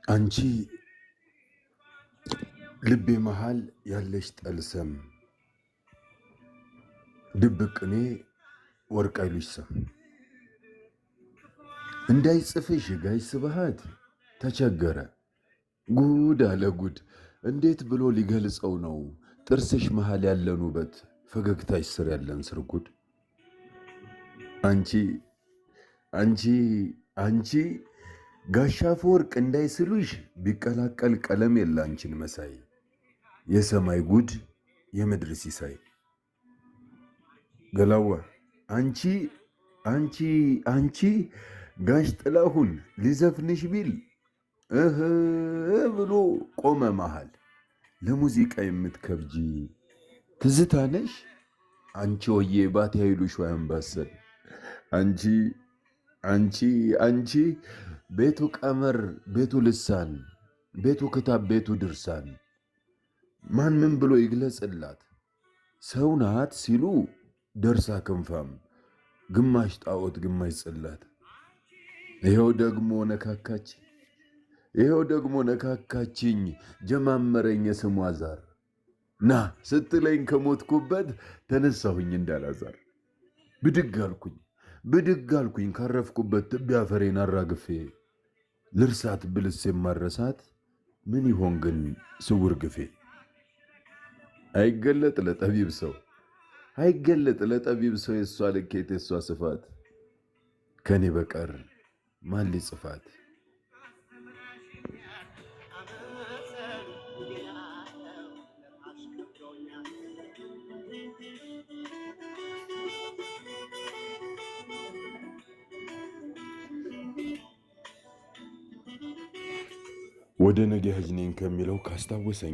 አንቺ ልቤ መሃል ያለሽ ጠልሰም ድብቅኔ ወርቅ አይሉሽ ሰም እንዳይጽፍሽ ጋሽ ስብሃት ተቸገረ። ጉድ አለ ጉድ! እንዴት ብሎ ሊገልጸው ነው? ጥርስሽ መሃል ያለን ውበት፣ ፈገግታሽ ስር ያለን ስርጉድ። አንቺ አንቺ አንቺ ጋሽ አፈወርቅ እንዳይስሉሽ ቢቀላቀል ቀለም የላንቺን መሳይ የሰማይ ጉድ የምድር ሲሳይ። ገላዋ አንቺ አንቺ አንቺ ጋሽ ጥላሁን ሊዘፍንሽ ቢል እህ ብሎ ቆመ መሃል። ለሙዚቃ የምትከብጂ ትዝታ ነሽ አንቺ ወዬ ባቲ ኃይሉሽ ወይ አምባሰል። አንቺ አንቺ አንቺ ቤቱ ቀመር ቤቱ ልሳን ቤቱ ክታብ ቤቱ ድርሳን ማን ምን ብሎ ይግለጽላት? ሰው ናት ሲሉ ደርሳ ክንፋም ግማሽ ጣዖት ግማሽ ጽላት። ይኸው ደግሞ ነካካችኝ ጀማመረኝ የስሟ ዛር። ና ስትለኝ ከሞትኩበት ተነሳሁኝ እንዳላዛር። ብድግ አልኩኝ ካረፍኩበት ትቢያ አፈሬን አራግፌ። ልርሳት ብልስ የማረሳት ምን ይሆን ግን ስውር ግፌ? አይገለጥ ለጠቢብ ሰው የሷ ልኬት የሷ ስፋት፣ ከኔ በቀር ማን ሊጽፋት? ወደ ነገ ህዝኔን ከሚለው ካስታወሰኝ